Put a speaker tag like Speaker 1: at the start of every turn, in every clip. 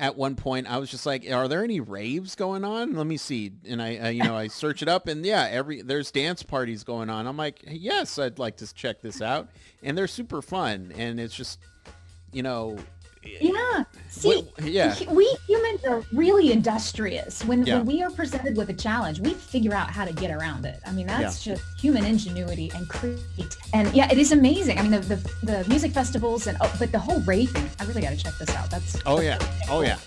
Speaker 1: at one point I was just like, are there any raves going on? Let me see. And I search it up, and yeah, there's dance parties going on. I'm like, yes, I'd like to check this out. And they're super fun. And it's just, you know,
Speaker 2: Yeah. See,
Speaker 1: yeah,
Speaker 2: we humans are really industrious. When
Speaker 1: yeah,
Speaker 2: we are presented with a challenge, we figure out how to get around it. I mean,
Speaker 1: yeah.
Speaker 2: that's just human ingenuity and create. And yeah, it is amazing. I mean, the music festivals and but the whole rave thing. I really got to check this out.
Speaker 1: Oh,
Speaker 2: That's
Speaker 1: yeah.
Speaker 2: really
Speaker 1: Oh,
Speaker 2: cool.
Speaker 1: yeah.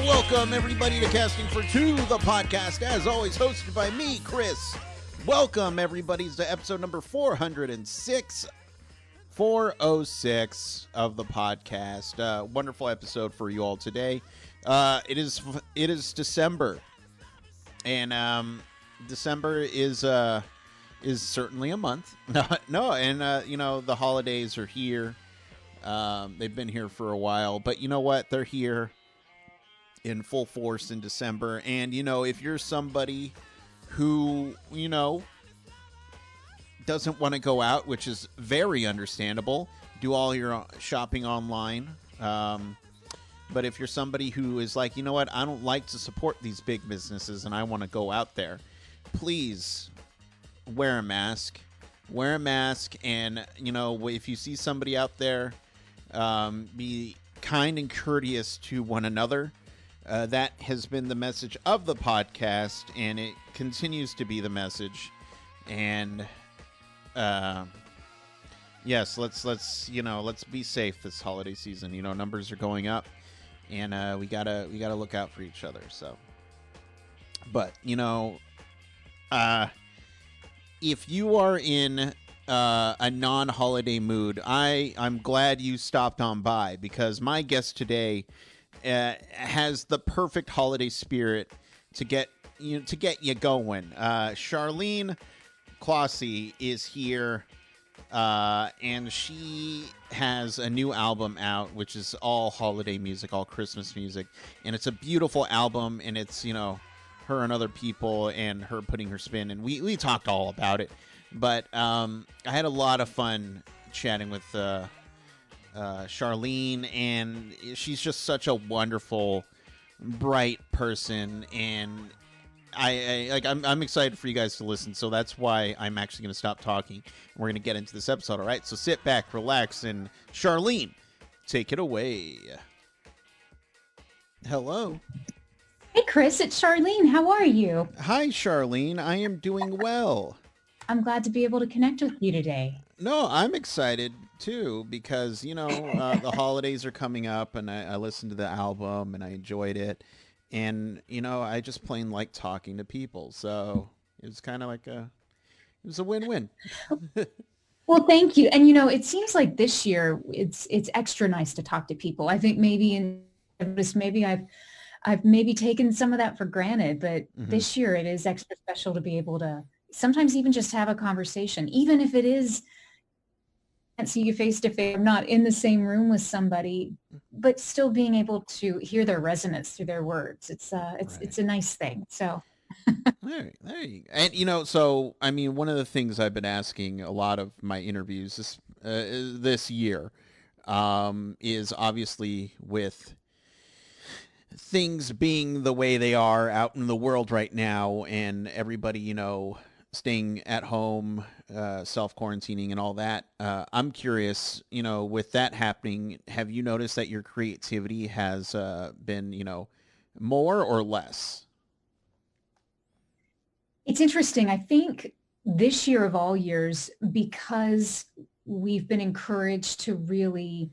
Speaker 1: Welcome, everybody, to Casting for Two, the podcast, as always, hosted by me, Chris. Welcome, everybody, to episode number 406, 406 of the podcast. Wonderful episode for you all today. It is December, and December is certainly a month. And the holidays are here. They've been here for a while, but you know what? They're here in full force in December. And, if you're somebody who, doesn't want to go out, which is very understandable, do all your shopping online. But if you're somebody who is like, you know what, I don't like to support these big businesses and I want to go out there, please wear a mask. Wear a mask. And, if you see somebody out there, be kind and courteous to one another. That has been the message of the podcast, and it continues to be the message. And yes, let's be safe this holiday season. Numbers are going up, and we gotta look out for each other. So, but if you are in a non-holiday mood, I'm glad you stopped on by, because my guest today has the perfect holiday spirit to get you going. Charleene Closshey is here, and she has a new album out, which is all holiday music, all Christmas music, and it's a beautiful album. And it's her and other people, and her putting her spin, and we talked all about it. But I had a lot of fun chatting with Charleene, and she's just such a wonderful, bright person, and I'm excited for you guys to listen. So that's why I'm actually going to stop talking. We're going to get into this episode. All right, so sit back, relax, and Charleene, take it away. Hello.
Speaker 2: Hey, Chris, it's Charlene. How are you?
Speaker 1: Hi, Charleene. I am doing well.
Speaker 2: I'm glad to be able to connect with you today.
Speaker 1: No, I'm excited too, because the holidays are coming up, and I listened to the album and I enjoyed it, and I just plain like talking to people, so it was kind of like it was a win-win.
Speaker 2: Well, thank you. And it seems like this year it's extra nice to talk to people. I think maybe I've maybe taken some of that for granted, but
Speaker 1: Mm-hmm.
Speaker 2: this year it is extra special to be able to sometimes even just have a conversation, even if it is can't see you face to face, I'm not in the same room with somebody, but still being able to hear their resonance through their words. It's a nice thing. So
Speaker 1: There you go. And so I mean, one of the things I've been asking a lot of my interviews this year is obviously with things being the way they are out in the world right now, and everybody staying at home, self-quarantining and all that. I'm curious, with that happening, have you noticed that your creativity has been, more or less?
Speaker 2: It's interesting. I think this year of all years, because we've been encouraged to really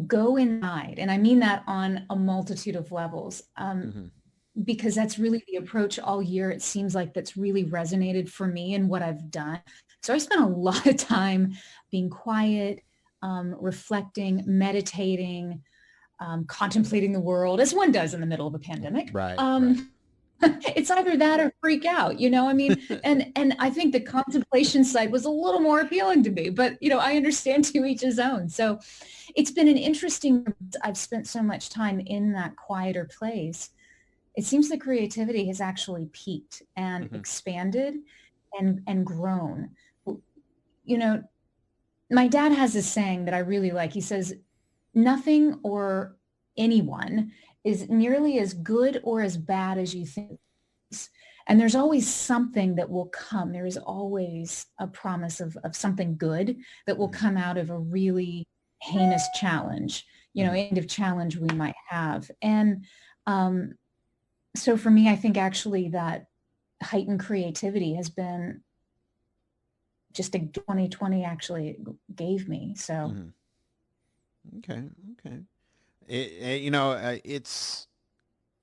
Speaker 2: go inside, and I mean that on a multitude of levels,
Speaker 1: Hmm.
Speaker 2: because that's really the approach all year. It seems like that's really resonated for me and what I've done. So I spent a lot of time being quiet, reflecting, meditating, contemplating the world, as one does in the middle of a pandemic.
Speaker 1: Right, right.
Speaker 2: It's either that or freak out, I mean, and I think the contemplation side was a little more appealing to me, but I understand to each his own. So it's been an interesting, I've spent so much time in that quieter place. It seems the creativity has actually peaked and
Speaker 1: Hmm.
Speaker 2: expanded and grown. You know, my dad has this saying that I really like. He says, nothing or anyone is nearly as good or as bad as you think. And there's always something that will come. There is always a promise of something good that will
Speaker 1: Hmm.
Speaker 2: come out of a really heinous challenge,
Speaker 1: Hmm.
Speaker 2: end of challenge we might have. And um, so for me, I think actually that heightened creativity has been just a 2020 actually gave me. So
Speaker 1: Hmm. Okay, okay. It's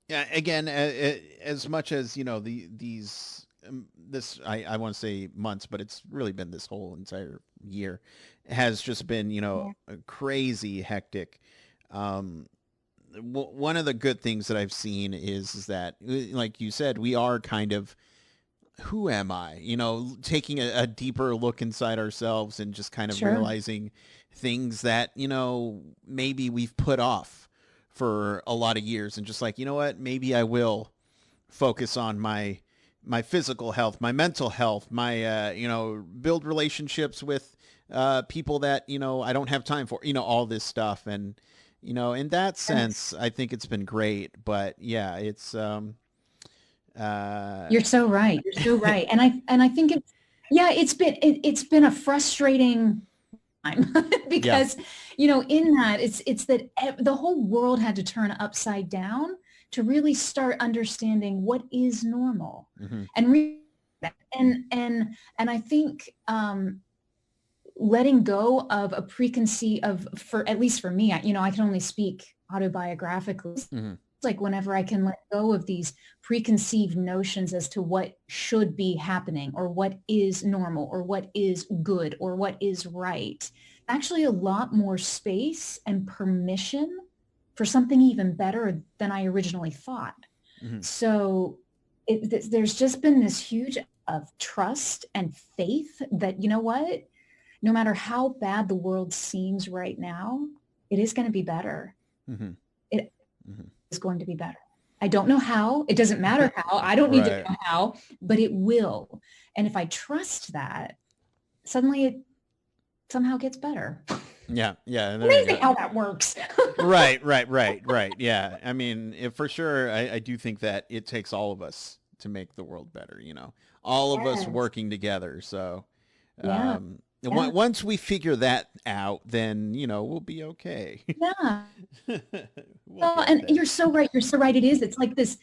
Speaker 1: yeah. Again, as much as these this I want to say months, but it's really been this whole entire year has just been
Speaker 2: yeah,
Speaker 1: crazy hectic. Um, One of the good things that I've seen is that, like you said, we are kind of who am I? Taking a deeper look inside ourselves and just kind of
Speaker 2: sure.
Speaker 1: realizing things that, maybe we've put off for a lot of years and just like, you know what, maybe I will focus on my physical health, my mental health, my build relationships with people that, I don't have time for, all this stuff. And, in that
Speaker 2: Yes.
Speaker 1: sense, I think it's been great, but yeah, it's uh
Speaker 2: You're so right. You're so right. And I think yeah, it's been a frustrating time
Speaker 1: yeah.
Speaker 2: because, in that it's that the whole world had to turn upside down to really start understanding what is normal
Speaker 1: Hmm.
Speaker 2: and and I think letting go of a preconceived of for at least for me, I can only speak autobiographically. It's
Speaker 1: Hmm.
Speaker 2: like whenever I can let go of these preconceived notions as to what should be happening or what is normal or what is good or what is right, actually a lot more space and permission for something even better than I originally thought.
Speaker 1: Hmm.
Speaker 2: So there's just been this huge of trust and faith that, what, no matter how bad the world seems right now, it is going to be better.
Speaker 1: Hmm.
Speaker 2: It
Speaker 1: Hmm.
Speaker 2: is going to be better. I don't know how. It doesn't matter how. I don't need to
Speaker 1: Right.
Speaker 2: know how, but it will. And if I trust that, suddenly it somehow gets better.
Speaker 1: Yeah. Yeah. There you
Speaker 2: Amazing
Speaker 1: go.
Speaker 2: how that works.
Speaker 1: Right. Right. Right. Right. Yeah. I mean, for sure, I do think that it takes all of us to make the world better. All of us
Speaker 2: Yes.
Speaker 1: working together. So,
Speaker 2: Yeah. Yeah.
Speaker 1: once we figure that out, then we'll be okay.
Speaker 2: Yeah.
Speaker 1: We'll
Speaker 2: Well,
Speaker 1: get
Speaker 2: and
Speaker 1: there.
Speaker 2: you're so right. You're so right. It is. It's like this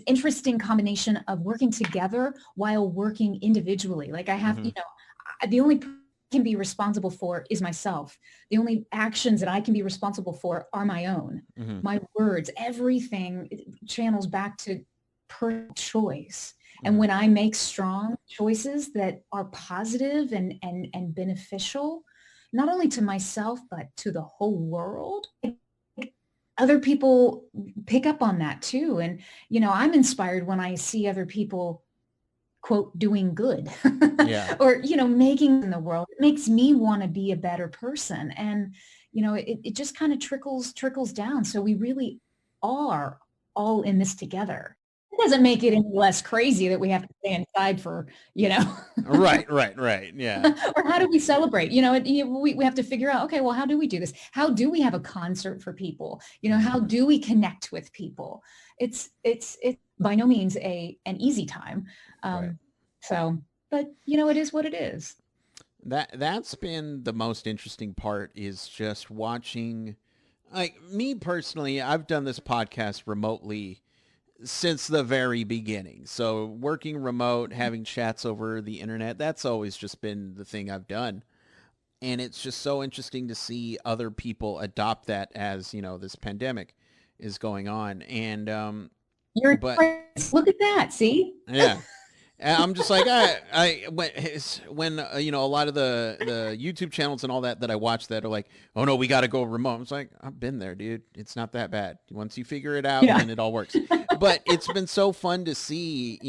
Speaker 2: interesting combination of working together while working individually. Like I have,
Speaker 1: Hmm.
Speaker 2: the only person I can be responsible for is myself. The only actions that I can be responsible for are my own.
Speaker 1: Hmm.
Speaker 2: My words, everything channels back to personal choice. And
Speaker 1: Hmm.
Speaker 2: when I make strong choices that are positive and beneficial, not only to myself, but to the whole world, other people pick up on that too. And, I'm inspired when I see other people, quote, doing good
Speaker 1: Yeah.
Speaker 2: or, making in the world. It makes me want to be a better person. And, it just kind of trickles down. So we really are all in this together. It doesn't make it any less crazy that we have to stay inside for,
Speaker 1: Right. Right. Right. Yeah.
Speaker 2: or how do we celebrate? We have to figure out, okay, well, how do we do this? How do we have a concert for people? How
Speaker 1: Hmm.
Speaker 2: do we connect with people? It's by no means an easy time.
Speaker 1: Right.
Speaker 2: Um, so, but it is what it is.
Speaker 1: That's been the most interesting part is just watching. Like me personally, I've done this podcast remotely since the very beginning. So working remote, having chats over the internet, that's always just been the thing I've done. And it's just so interesting to see other people adopt that as, this pandemic is going on. And
Speaker 2: You're
Speaker 1: but
Speaker 2: look at that. See?
Speaker 1: yeah. And I'm just like when a lot of the YouTube channels and all that I watch that are like, oh no, we got to go remote. It's like, I've been there, dude. It's not that bad. Once you figure it out,
Speaker 2: Yeah.
Speaker 1: then it all works. But it's been so fun to see,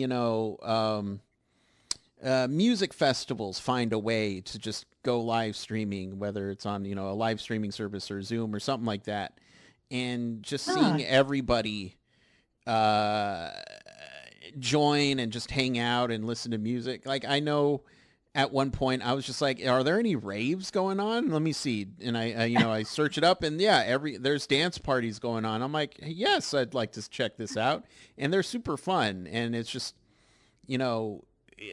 Speaker 1: music festivals find a way to just go live streaming, whether it's on a live streaming service or Zoom or something like that, and just
Speaker 2: Ah,
Speaker 1: seeing everybody uh, join and just hang out and listen to music. Like I know at one point I was just like, are there any raves going on? Let me see. And I search it up and yeah, there's dance parties going on. I'm like, yes, I'd like to check this out. And they're super fun. And it's just, you know,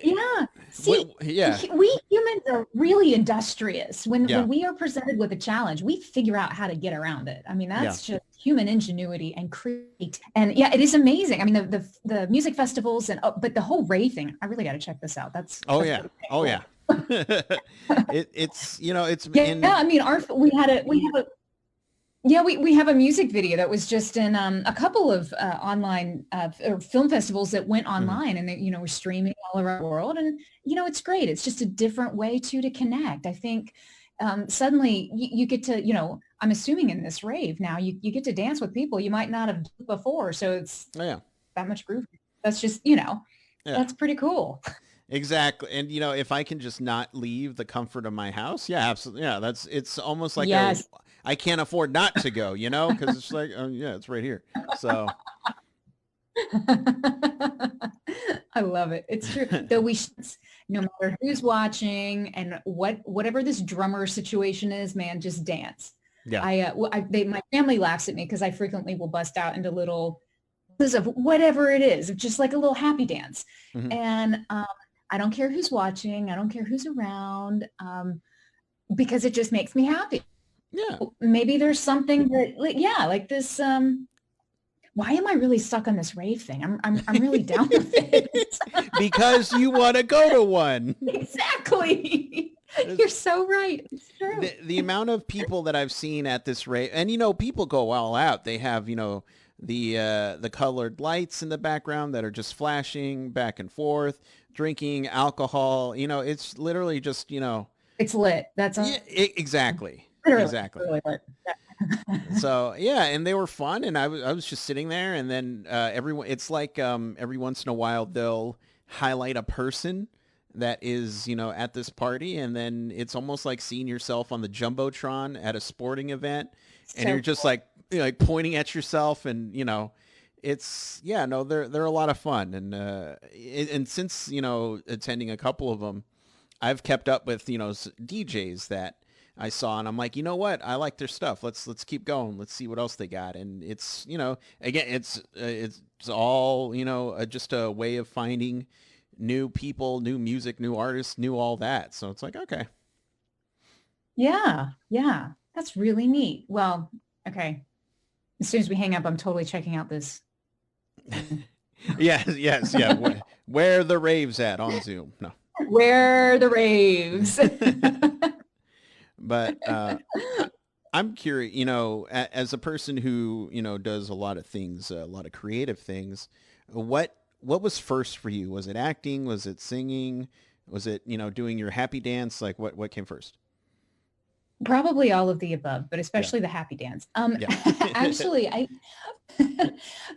Speaker 2: yeah. See,
Speaker 1: yeah,
Speaker 2: we humans are really industrious. When
Speaker 1: yeah,
Speaker 2: we are presented with a challenge, we figure out how to get around it. I mean,
Speaker 1: yeah.
Speaker 2: that's just human ingenuity and create. And yeah, it is amazing. I mean, the music festivals and but the whole rave thing. I really got to check this out.
Speaker 1: Oh
Speaker 2: That's
Speaker 1: yeah.
Speaker 2: really
Speaker 1: Oh
Speaker 2: cool.
Speaker 1: yeah. It's, it's
Speaker 2: Yeah,
Speaker 1: in,
Speaker 2: I mean, we have a yeah, we have a music video that was just in a couple of online or film festivals that went
Speaker 1: mhm.
Speaker 2: online, and they, were streaming all around the world. And it's great. It's just a different way to connect. I think suddenly you get to, I'm assuming in this rave now you get to dance with people you might not have done before. So it's
Speaker 1: Oh yeah.
Speaker 2: that much groove. That's just,
Speaker 1: Yeah.
Speaker 2: that's pretty cool.
Speaker 1: Exactly. And if I can just not leave the comfort of my house, yeah, absolutely. Yeah, it's almost like
Speaker 2: Yes.
Speaker 1: I can't afford not to go, because it's like, oh yeah, it's right here. So,
Speaker 2: I love it. It's true. Though no matter who's watching and whatever this drummer situation is, man, just dance.
Speaker 1: yeah.
Speaker 2: My family laughs at me because I frequently will bust out into little of whatever it is, just like a little happy dance.
Speaker 1: Hmm.
Speaker 2: And I don't care who's watching. I don't care who's around, because it just makes me happy.
Speaker 1: Yeah.
Speaker 2: Maybe there's something that, like this. Why am I really stuck on this rave thing? I'm really down with it.
Speaker 1: Because you want to go to one.
Speaker 2: Exactly. You're so right. It's true.
Speaker 1: The amount of people that I've seen at this rate, and people go all out. They have the colored lights in the background that are just flashing back and forth, drinking alcohol. It's literally just
Speaker 2: It's lit. That's
Speaker 1: yeah, exactly,
Speaker 2: literally,
Speaker 1: exactly.
Speaker 2: literally lit.
Speaker 1: So yeah, and they were fun, and I was just sitting there, and then everyone. It's like every once in a while they'll highlight a person that is at this party, and then it's almost like seeing yourself on the jumbotron at a sporting event, and
Speaker 2: So
Speaker 1: you're just
Speaker 2: cool.
Speaker 1: like like pointing at yourself, and it's yeah, no, they're a lot of fun, and since attending a couple of them, I've kept up with DJs that I saw, and I'm like, you know what? I like their stuff. Let's keep going. Let's see what else they got. And it's again, it's all just a way of finding new people, new music, new artists, new all that. So it's like, okay,
Speaker 2: Yeah, yeah. That's really neat. Well, okay. As soon as we hang up, I'm totally checking out this.
Speaker 1: yes, yes, yeah. Where the raves at on Zoom? No,
Speaker 2: Where are the raves?
Speaker 1: but I'm curious. As a person who does a lot of things, a lot of creative things, what was first for you? Was it acting? Was it singing? Was it doing your happy dance? Like what came first?
Speaker 2: Probably all of the above, but
Speaker 1: Yeah,
Speaker 2: especially the happy dance.
Speaker 1: yeah.
Speaker 2: Actually, I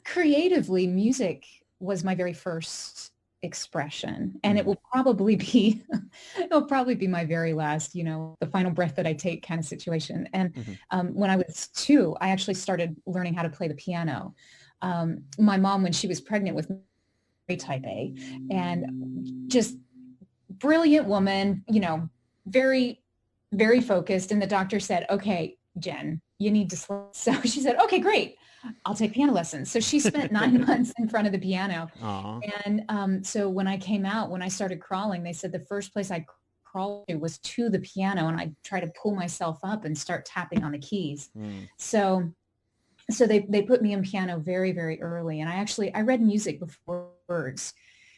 Speaker 2: creatively, music was my very first expression, and
Speaker 1: Hmm.
Speaker 2: it will probably be my very last, the final breath that I take kind of situation. And
Speaker 1: Hmm.
Speaker 2: when I was 2, I actually started learning how to play the piano. My mom, when she was pregnant with me, type A, and just brilliant woman, very, very focused. And the doctor said, okay, Jen, you need to slow. So she said, okay, great. I'll take piano lessons. So she spent 9 months in front of the piano.
Speaker 1: Aw.
Speaker 2: And so when I started crawling, they said the first place I crawled to was to the piano, and I try to pull myself up and start tapping on the keys.
Speaker 1: Mm.
Speaker 2: So So they put me in piano very, very early. And I read music before words.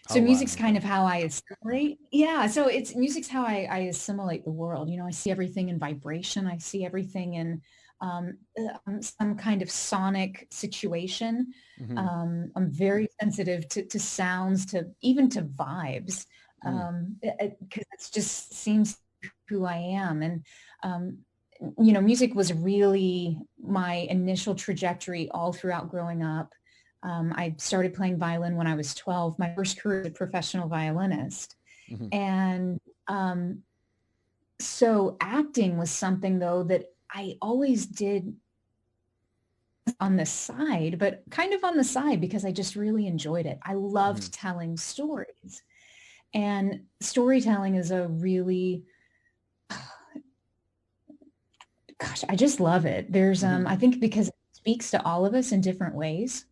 Speaker 2: So
Speaker 1: Oh wow.
Speaker 2: music's kind of how I assimilate. Yeah. So it's music's how I assimilate the world. You know, I see everything in vibration. I see everything in some kind of sonic situation.
Speaker 1: Mm-hmm.
Speaker 2: I'm very sensitive to sounds, to even to vibes,
Speaker 1: Mm.
Speaker 2: because it just seems who I am. And you know, music was really my initial trajectory all throughout growing up. I started playing violin when I was 12. My first career as a professional violinist.
Speaker 1: Mm-hmm.
Speaker 2: And so acting was something, though, that I always did on the side, but kind of on the side because I just really enjoyed it. I
Speaker 1: Mm-hmm.
Speaker 2: loved telling stories. And storytelling is a really, gosh, I just love it. There's,
Speaker 1: Mm-hmm.
Speaker 2: I think because it speaks to all of us in different ways.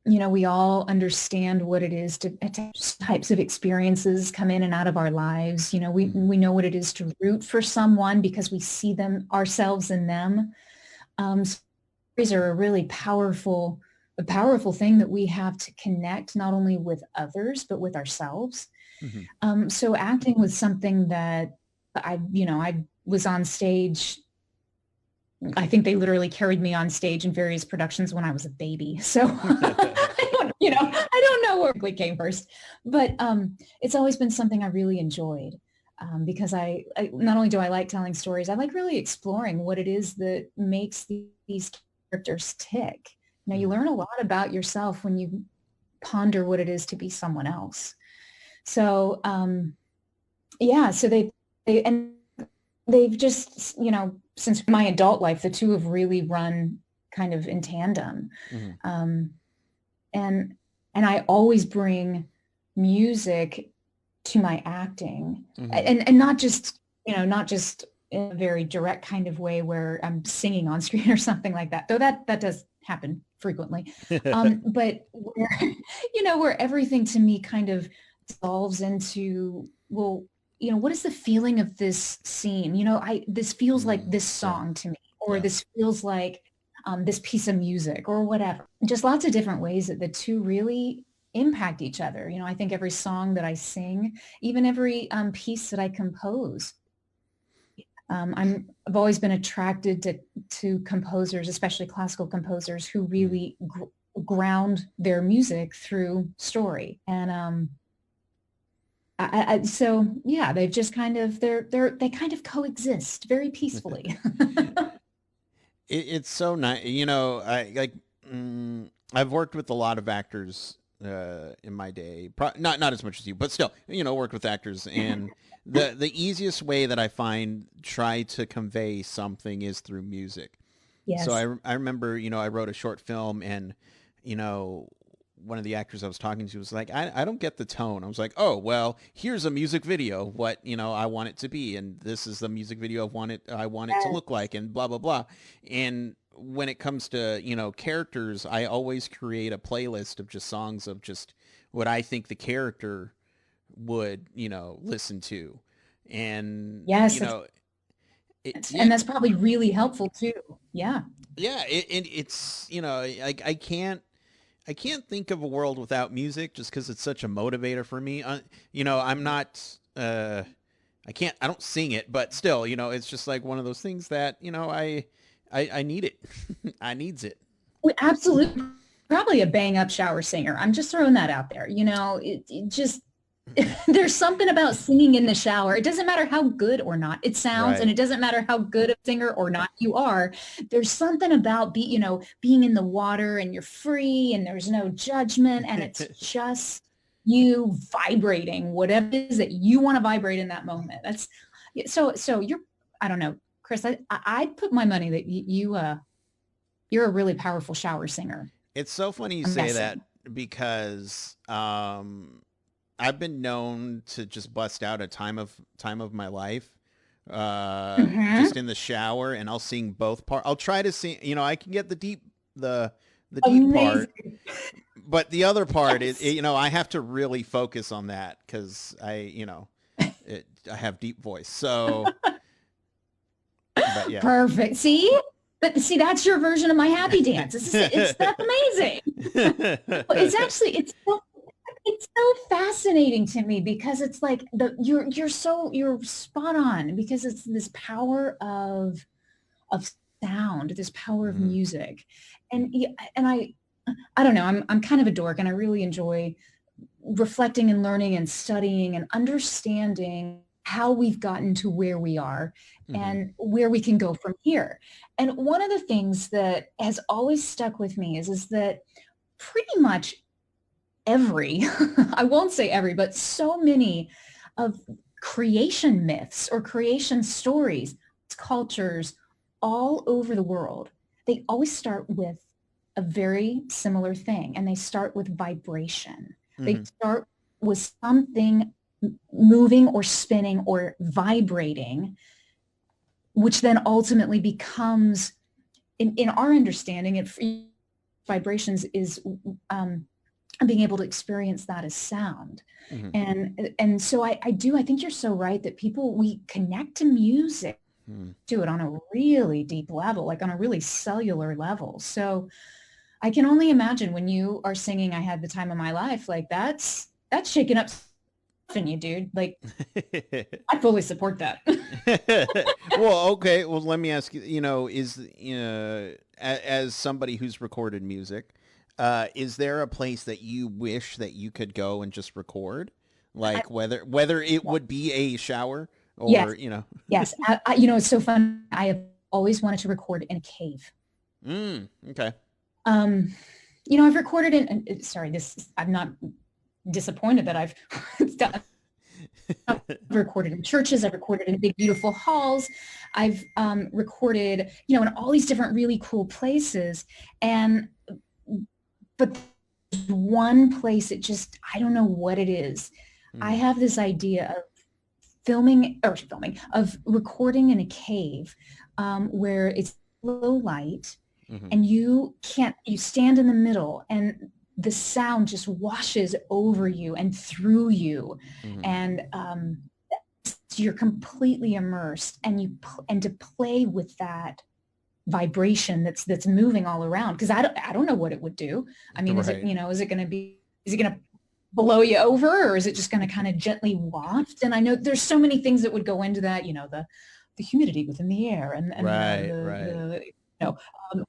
Speaker 2: You know, we all understand what it is to types of experiences come in and out of our lives. You know,
Speaker 1: Mm-hmm.
Speaker 2: we know what it is to root for someone because we see them ourselves in them. Stories are a really a powerful thing that we have to connect not only with others, but with ourselves.
Speaker 1: Mm-hmm.
Speaker 2: So acting was something that I was on stage. I think they literally carried me on stage in various productions when I was a baby. So I don't know where it came first, but it's always been something I really enjoyed because I not only do I like telling stories, I like really exploring what it is that makes these characters tick. You know, you
Speaker 1: Mm-hmm.
Speaker 2: learn a lot about yourself when you ponder what it is to be someone else. So yeah, so and they've just, you know, since my adult life, the two have really run kind of in tandem.
Speaker 1: Mm-hmm.
Speaker 2: Um, and I always bring music to my acting,
Speaker 1: Mm-hmm.
Speaker 2: and not just, you know, not just in a very direct kind of way where I'm singing on screen or something like that, though that does happen frequently. But where, you know, where everything to me kind of dissolves into, well, you know, what is the feeling of this scene? You know, this feels like
Speaker 1: Mm.
Speaker 2: this
Speaker 1: Yeah.
Speaker 2: song to me, or
Speaker 1: Yeah.
Speaker 2: this feels like this piece of music or whatever. Just lots of different ways that the two really impact each other. You know, I think every song that I sing, even every piece that I compose, I've always been attracted to composers, especially classical composers, who
Speaker 1: Mm.
Speaker 2: really ground their music through story. And so yeah, they've just kind of they kind of coexist very peacefully.
Speaker 1: It's so nice. You know, I like. I've worked with a lot of actors in my day. Not as much as you, but still, you know, worked with actors. And the easiest way that I find try to convey something is through music. So
Speaker 2: Yes.
Speaker 1: I remember, you know, I wrote a short film, and you know, one of the actors I was talking to was like, I don't get the tone. I was like, oh well, here's a music video, what, you know, I want it to be, and this is the music video I want it to look like, and blah blah blah. And when it comes to, you know, characters, I always create a playlist of just songs of just what I think the character would, you know, listen to. And
Speaker 2: Yes,
Speaker 1: you know, yeah,
Speaker 2: and that's probably really helpful too. Yeah.
Speaker 1: yeah, it's, you know, I can't think of a world without music just because it's such a motivator for me. You know, I'm not, I don't sing it, but still, you know, it's just like one of those things that, you know, I need it. I needs it.
Speaker 2: Absolutely. Probably a bang up shower singer. I'm just throwing that out there. You know, it just, there's something about singing in the shower. It doesn't matter how good or not it sounds, and
Speaker 1: Right.
Speaker 2: it doesn't matter how good a singer or not you are. There's something about being in the water, and you're free and there's no judgment, and it's just you vibrating whatever it is that you want to vibrate in that moment. That's so you're, I don't know, Chris, I'd put my money that you're a really powerful shower singer.
Speaker 1: It's so funny you
Speaker 2: I'm
Speaker 1: say that
Speaker 2: guessing.
Speaker 1: because I've been known to just bust out a time of my life
Speaker 2: Mm-hmm.
Speaker 1: just in the shower, and I'll sing both part. I'll try to sing, you know, I can get the deep part,
Speaker 2: Amazing.
Speaker 1: but the other part is,
Speaker 2: Yes.
Speaker 1: you know, I have to really focus on that because you know, I have deep voice. So, but yeah.
Speaker 2: Perfect. See? But see, that's your version of my happy dance. That's amazing. It's actually, it's so fascinating to me because it's like you're spot on because it's this power of sound, this power of
Speaker 1: Mhm.
Speaker 2: music. And and I don't know, I'm kind of a dork and I really enjoy reflecting and learning and studying and understanding how we've gotten to where we are
Speaker 1: Mhm.
Speaker 2: and where we can go from here. And one of the things that has always stuck with me is that pretty much every, I won't say every, but so many of creation myths or creation stories, cultures all over the world, they always start with a very similar thing and they start with vibration. They
Speaker 1: Mhm.
Speaker 2: start with something moving or spinning or vibrating, which then ultimately becomes, in our understanding, vibrations is um, being able to experience that as sound.
Speaker 1: Mhm.
Speaker 2: And so I think you're so right that we connect to music,
Speaker 1: Mhm.
Speaker 2: do it on a really deep level, like on a really cellular level. So I can only imagine when you are singing I Had the Time of My Life, like that's shaking up in you, dude. Like I fully support that.
Speaker 1: Well, okay. Well, let me ask you. As somebody who's recorded music, is there a place that you wish that you could go and just record,
Speaker 2: I,
Speaker 1: like whether it would be a shower
Speaker 2: yes,
Speaker 1: or
Speaker 2: yes. It's so fun. I have always wanted to record in a cave.
Speaker 1: Okay.
Speaker 2: Um, I've recorded sorry, I'm not disappointed that I've done. I've recorded in churches. I've recorded in big, beautiful halls. I've recorded, in all these different really cool places. And, but one place, I don't know what it is. I
Speaker 1: Hmm.
Speaker 2: have this idea of of recording in a cave where it's low light
Speaker 1: Hmm.
Speaker 2: and you stand in the middle and the sound just washes over you and through you.
Speaker 1: Hmm.
Speaker 2: And you're completely immersed and to play with that vibration that's moving all around because I don't know what it would do. I mean,
Speaker 1: Right.
Speaker 2: is it going to blow you over or is it just going to kind of gently waft? And I know there's so many things that would go into that, the humidity within the air and
Speaker 1: Right. Right.
Speaker 2: know um,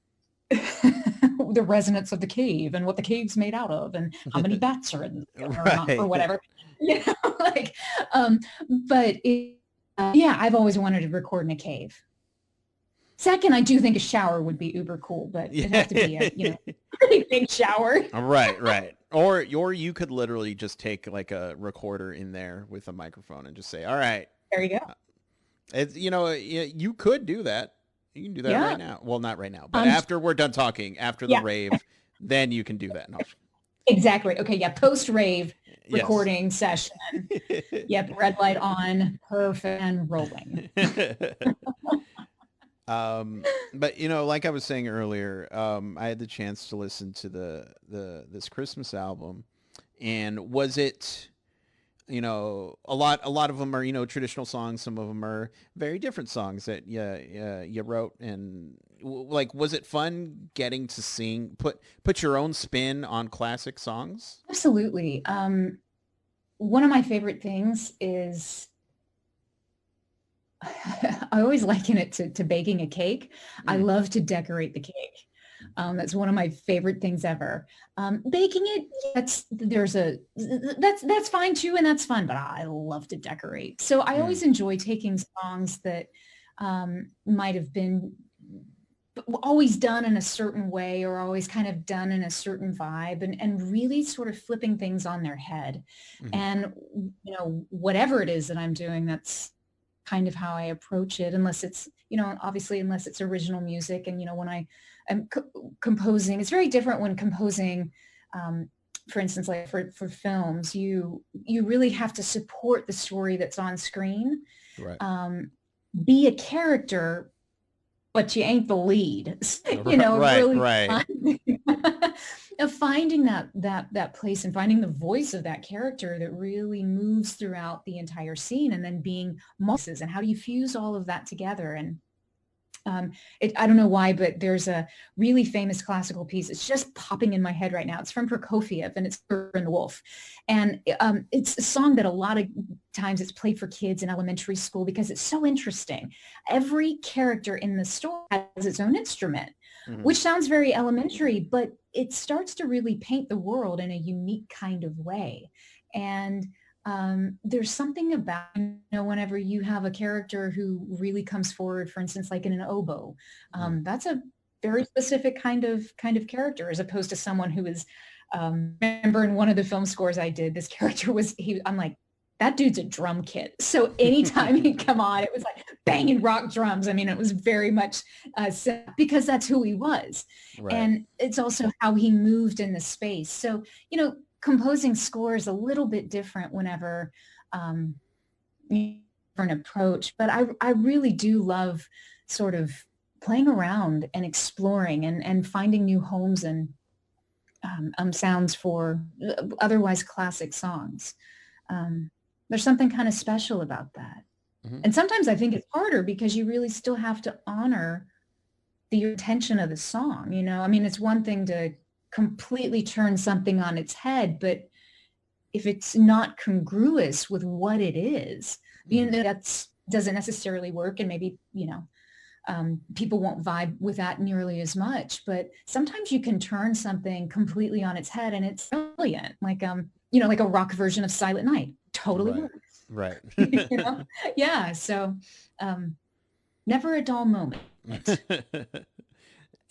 Speaker 2: the resonance of the cave and what the cave's made out of and how many bats are in there or not or
Speaker 1: Right.
Speaker 2: whatever. Like um but yeah, I've always wanted to record in a cave. Second, I do think a shower would be uber cool, but it'd have to be a,
Speaker 1: Yeah.
Speaker 2: pretty big shower.
Speaker 1: Right, right. Or you could literally just take like a recorder in there with a microphone and just say, "All right."
Speaker 2: There you go.
Speaker 1: You could do that. You can do that right
Speaker 2: Yeah.
Speaker 1: now. Well, not right now, but
Speaker 2: Um,
Speaker 1: after we're done talking, after the
Speaker 2: yeah,
Speaker 1: rave, then you can do that. No.
Speaker 2: exactly. Okay, yeah, post rave
Speaker 1: Yes.
Speaker 2: recording session. Yep, red light on, perfect and rolling.
Speaker 1: But like I was saying earlier, I had the chance to listen to the this Christmas album, and was it a lot of them are traditional songs. Some of them are very different songs that you wrote. And like, was it fun getting to put your own spin on classic songs?
Speaker 2: Absolutely. One of my favorite things is I always liken it to baking a cake. I
Speaker 1: Mm,
Speaker 2: love to decorate the cake. That's one of my favorite things ever. Baking it, that's fine too, and that's fun. But I love to decorate, so I
Speaker 1: mm,
Speaker 2: always enjoy taking songs that might have been always done in a certain way or always kind of done in a certain vibe and really sort of flipping things on their head.
Speaker 1: mm,
Speaker 2: And, whatever it is that I'm doing, that's kind of how I approach it, unless it's, obviously, unless it's original music. And, when I am composing, it's very different when composing, for instance, like for films, you really have to support the story that's on screen,
Speaker 1: right.
Speaker 2: um, be a character, but you ain't the lead.
Speaker 1: Right.
Speaker 2: Really
Speaker 1: Right.
Speaker 2: finding, of finding that place and finding the voice of that character that really moves throughout the entire scene and then being multiple and how do you fuse all of that together. And I don't know why, but there's a really famous classical piece. It's just popping in my head right now. It's from Prokofiev, and it's and the Wolf. And it's a song that a lot of times it's played for kids in elementary school because it's so interesting. Every character in the story has its own instrument, which sounds very elementary, but it starts to really paint the world in a unique kind of way. And there's something about, whenever you have a character who really comes forward, for instance, like in an oboe, that's a very specific kind of character, as opposed to someone who is, remember in one of the film scores I did, this character I'm like, that dude's a drum kit. So anytime he'd come on, it was like banging rock drums. I mean, it was very much because that's who he was.
Speaker 1: Right.
Speaker 2: And it's also how he moved in the space. So, composing score is a little bit different whenever different approach, but I really do love sort of playing around and exploring and finding new homes and sounds for otherwise classic songs. There's something kind of special about that. And sometimes I think it's harder because you really still have to honor the intention of the song. I mean, it's one thing to completely turn something on its head, but if it's not congruous with what it is, that doesn't necessarily work. And maybe, people won't vibe with that nearly as much, but sometimes you can turn something completely on its head and it's brilliant. Like, like a rock version of Silent Night totally works.
Speaker 1: Right.
Speaker 2: Yeah. So, never a dull moment.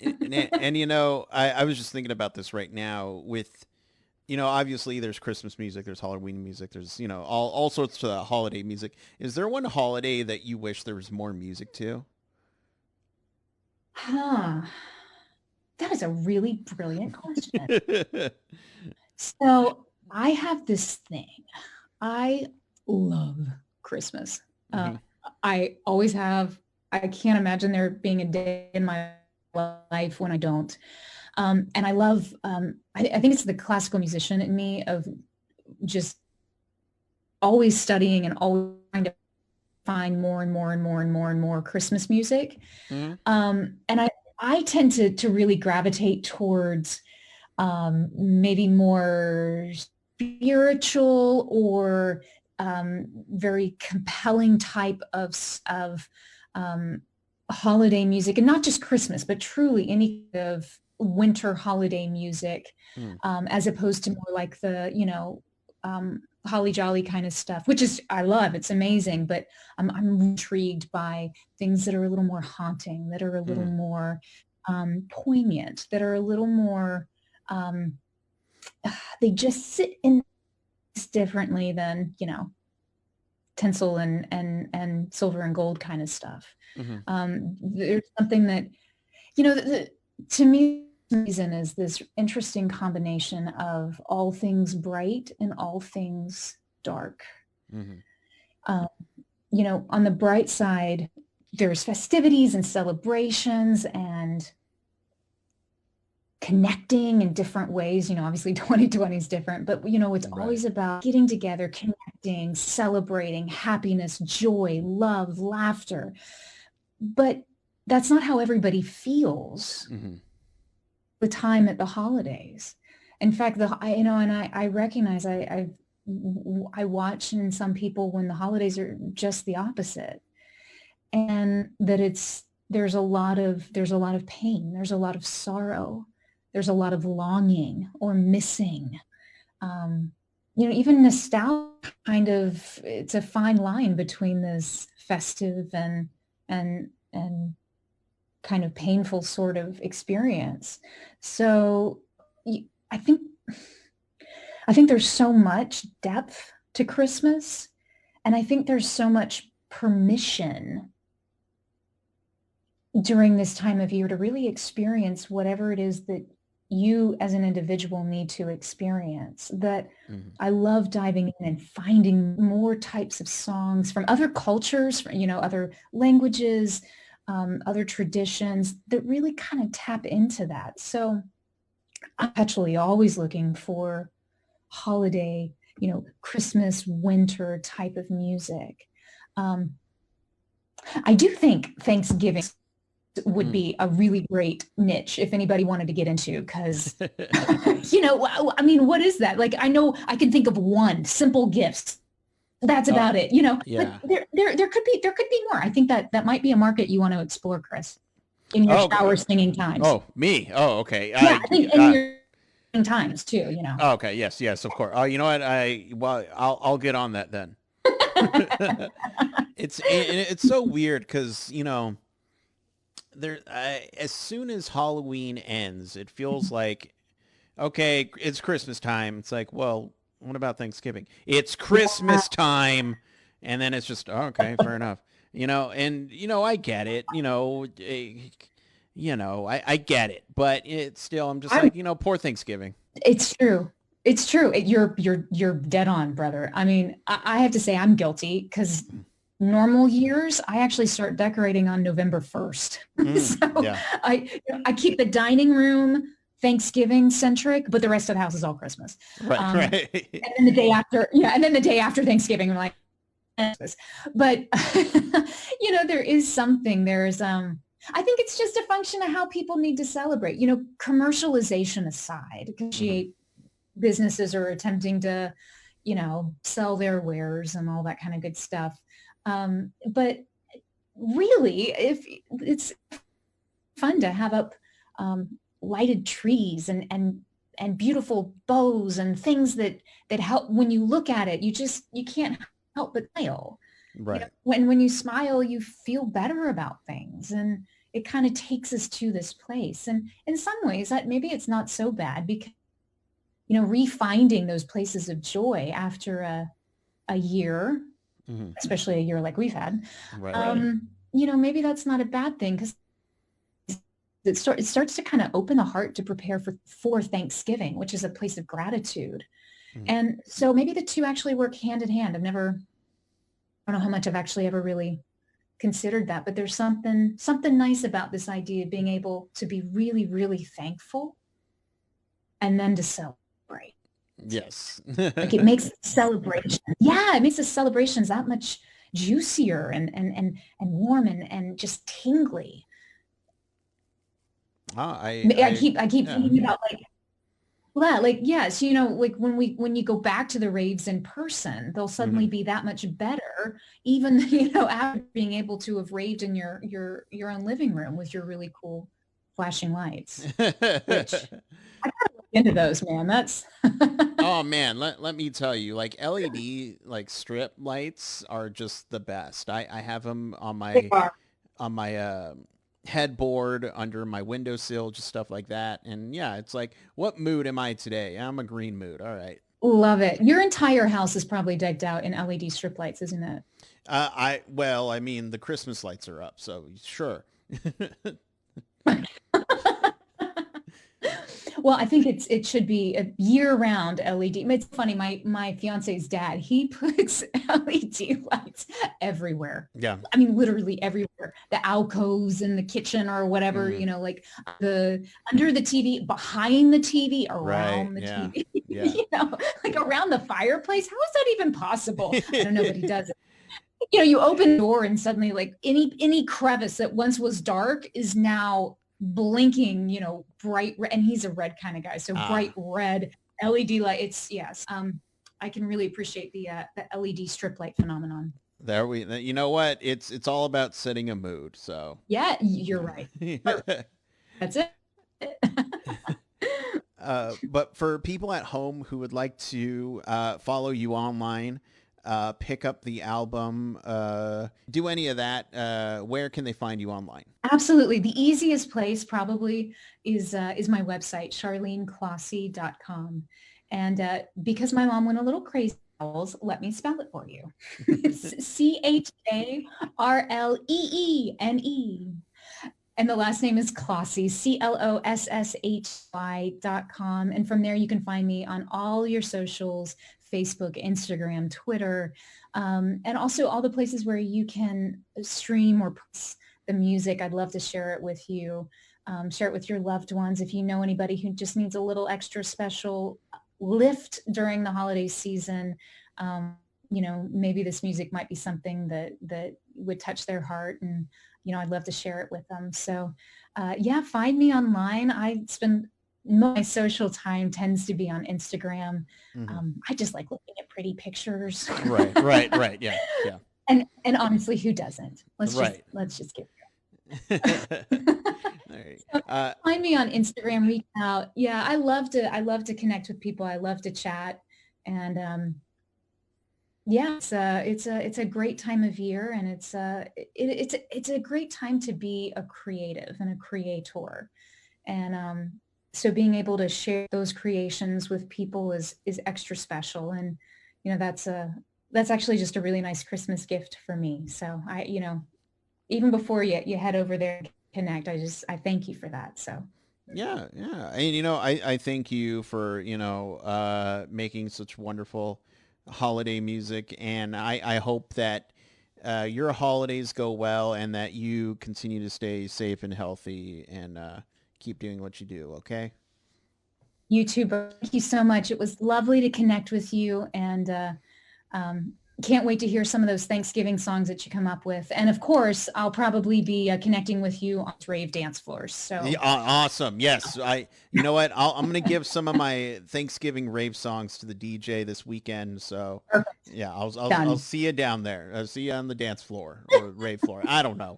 Speaker 1: And I was just thinking about this right now with, obviously there's Christmas music, there's Halloween music, there's, all sorts of holiday music. Is there one holiday that you wish there was more music to?
Speaker 2: That is a really brilliant question. So I have this thing. I love Christmas. I always have. I can't imagine there being a day in my life when I don't. And I love, I think it's the classical musician in me of just always studying and always trying to find more and more and more and more and more Christmas music. And I tend to really gravitate towards maybe more spiritual or very compelling type of holiday music, and not just Christmas, but truly any of winter holiday music, as opposed to more like the, holly jolly kind of stuff, which is, I love, it's amazing, but I'm intrigued by things that are a little more haunting, that are a little more poignant, that are a little more, they just sit in differently than, tinsel and silver and gold kind of stuff. There's something that, to me, season is this interesting combination of all things bright and all things dark. On the bright side, there's festivities and celebrations and connecting in different ways. Obviously 2020 is different, but it's always about getting together, connecting, celebrating, happiness, joy, love, laughter. But that's not how everybody feels the time at the holidays. In fact, I recognize I watch in some people when the holidays are just the opposite, and that there's a lot of pain, there's a lot of sorrow, there's a lot of longing or missing. Even nostalgia kind of, it's a fine line between this festive and kind of painful sort of experience. So I think there's so much depth to Christmas, and I think there's so much permission during this time of year to really experience whatever it is that you as an individual need to experience, that I love diving in and finding more types of songs from other cultures, other languages, other traditions that really kind of tap into that. So I'm actually always looking for holiday, Christmas, winter type of music. I do think Thanksgiving would
Speaker 1: Mm.
Speaker 2: be a really great niche if anybody wanted to get into, because you know, I mean, what is that? Like, I know I can think of one simple gifts. That's
Speaker 1: Oh,
Speaker 2: about it, you know, but
Speaker 1: yeah.
Speaker 2: there could be more. I think that that might be a market you want to explore, Chris, in your
Speaker 1: Oh,
Speaker 2: shower singing times.
Speaker 1: oh, me. Oh, okay.
Speaker 2: Yeah, I think in your singing times too, you know.
Speaker 1: Oh, okay. Yes, yes, of course. Oh, you know what? I'll get on that then. It's so weird because as soon as Halloween ends, it feels like okay, it's Christmas time. It's like, well, what about Thanksgiving? It's
Speaker 2: Yeah,
Speaker 1: Christmas time, and then it's just oh, okay, fair enough. And I get it. I get it, but it's still, I'm just
Speaker 2: I'm
Speaker 1: like, poor Thanksgiving.
Speaker 2: It's true. It's true. You're dead on, brother. I mean, I have to say I'm guilty because normal years I actually start decorating on November 1st. So
Speaker 1: Yeah,
Speaker 2: I keep the dining room Thanksgiving centric, but the rest of the house is all Christmas.
Speaker 1: right, right.
Speaker 2: And then the day after, yeah, and then the day after Thanksgiving, I'm like, Christmas. But there is something. I think it's just a function of how people need to celebrate. Commercialization aside,
Speaker 1: Hmm.
Speaker 2: appreciate businesses are attempting to, sell their wares and all that kind of good stuff. But really, if it's fun to have up lighted trees and beautiful bows and things that help when you look at it, you can't help but smile.
Speaker 1: Right.
Speaker 2: When you smile, you feel better about things, and it kind of takes us to this place. And in some ways, that maybe it's not so bad because refinding those places of joy after a year,
Speaker 1: Hmm.
Speaker 2: especially a year like we've had,
Speaker 1: Right.
Speaker 2: maybe that's not a bad thing because it starts to kind of open the heart to prepare for Thanksgiving, which is a place of gratitude.
Speaker 1: Mhm.
Speaker 2: And so maybe the two actually work hand in hand. I don't know how much I've actually ever really considered that, but there's something nice about this idea of being able to be really, really thankful and then to celebrate.
Speaker 1: Yes.
Speaker 2: Like it makes celebration. Yeah, it makes the celebrations that much juicier and warm and just tingly. I keep
Speaker 1: Yeah.
Speaker 2: thinking about like, yeah, like yes, like when you go back to the raves in person, they'll
Speaker 1: Hmm.
Speaker 2: suddenly be that much better, even after being able to have raved in your own living room with your really cool flashing lights, which I gotta look into those, man. That's
Speaker 1: Oh man, let me tell you, like LED like strip lights are just the best. I have them on
Speaker 2: they
Speaker 1: my
Speaker 2: are.
Speaker 1: on my headboard under my windowsill, just stuff like that. And yeah, it's like, what mood am I today? I'm a green mood. All right.
Speaker 2: Love it. Your entire house is probably decked out in LED strip lights, isn't it?
Speaker 1: I mean, the Christmas lights are up, so sure.
Speaker 2: Well, I think it should be a year-round LED. It's funny. My fiance's dad, he puts LED lights everywhere.
Speaker 1: Yeah.
Speaker 2: I mean, literally everywhere. The alcoves in the kitchen or whatever,
Speaker 1: Hmm.
Speaker 2: like the under the TV, behind the TV,
Speaker 1: Right.
Speaker 2: around the
Speaker 1: Yeah.
Speaker 2: TV,
Speaker 1: Yeah.
Speaker 2: like around the fireplace. How is that even possible? I don't know, but he does it. You open the door and suddenly like any crevice that once was dark is now blinking, bright red, and he's a red kind of guy. So bright
Speaker 1: Ah,
Speaker 2: red LED light. It's yes. I can really appreciate the LED strip light phenomenon.
Speaker 1: there we. You know what? It's all about setting a mood. So.
Speaker 2: Yeah, you're right. Perfect. That's it.
Speaker 1: But for people at home who would like to follow you online, pick up the album, do any of that, where can they find you online?
Speaker 2: Absolutely. The easiest place probably is my website, charleneclosshey.com. And because my mom went a little crazy, let me spell it for you. It's Charleene. And the last name is Closshey, CLOSSHY.com. And from there, you can find me on all your socials, Facebook, Instagram, Twitter, and also all the places where you can stream or post the music. I'd love to share it with you, share it with your loved ones. If you know anybody who just needs a little extra special lift during the holiday season, maybe this music might be something that would touch their heart, and, I'd love to share it with them. So, yeah, find me online. I spend my social time tends to be on Instagram.
Speaker 1: Hmm.
Speaker 2: I just like looking at pretty pictures.
Speaker 1: Right, right, right. Yeah, yeah.
Speaker 2: And honestly, who doesn't?
Speaker 1: Right.
Speaker 2: Let's just get
Speaker 1: All right.
Speaker 2: so find me on Instagram, reach out. Yeah, I love to connect with people. I love to chat. And yeah, it's a great time of year, and it's a great time to be a creative and a creator. And so being able to share those creations with people is extra special. And that's actually just a really nice Christmas gift for me. So even before you head over there and connect, I thank you for that. So
Speaker 1: Yeah, yeah. And I thank you for, making such wonderful holiday music, and I hope that your holidays go well and that you continue to stay safe and healthy, and keep doing what you do, okay?
Speaker 2: YouTuber, thank you so much. It was lovely to connect with you, and um, can't wait to hear some of those Thanksgiving songs that you come up with. And of course, I'll probably be connecting with you on rave dance floors.
Speaker 1: Yeah,
Speaker 2: So
Speaker 1: awesome. Yes, you know what? I'm gonna give some of my Thanksgiving rave songs to the DJ this weekend. So,
Speaker 2: perfect.
Speaker 1: yeah, I'll
Speaker 2: Done.
Speaker 1: see you down there. I'll see you on the dance floor or rave floor. I don't know.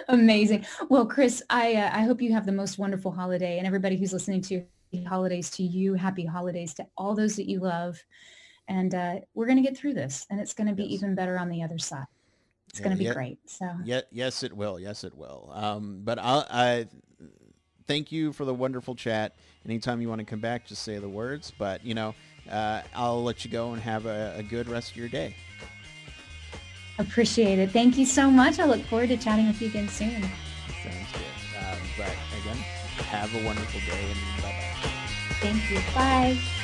Speaker 2: Amazing. Well, Chris, I hope you have the most wonderful holiday, and everybody who's listening to holidays to you, happy holidays to all those that you love. And we're going to get through this, and it's going to be
Speaker 1: Yes.
Speaker 2: even better on the other side. It's
Speaker 1: Yeah.
Speaker 2: going to be
Speaker 1: Yeah.
Speaker 2: great. So
Speaker 1: Yeah. Yes, it will. Yes, it will. But I thank you for the wonderful chat. Anytime you want to come back, just say the words. But I'll let you go and have a good rest of your day.
Speaker 2: appreciate it. Thank you so much. I look forward to chatting with you again soon.
Speaker 1: Sounds good. But again, have a wonderful day, and bye bye.
Speaker 2: Thank you. Bye.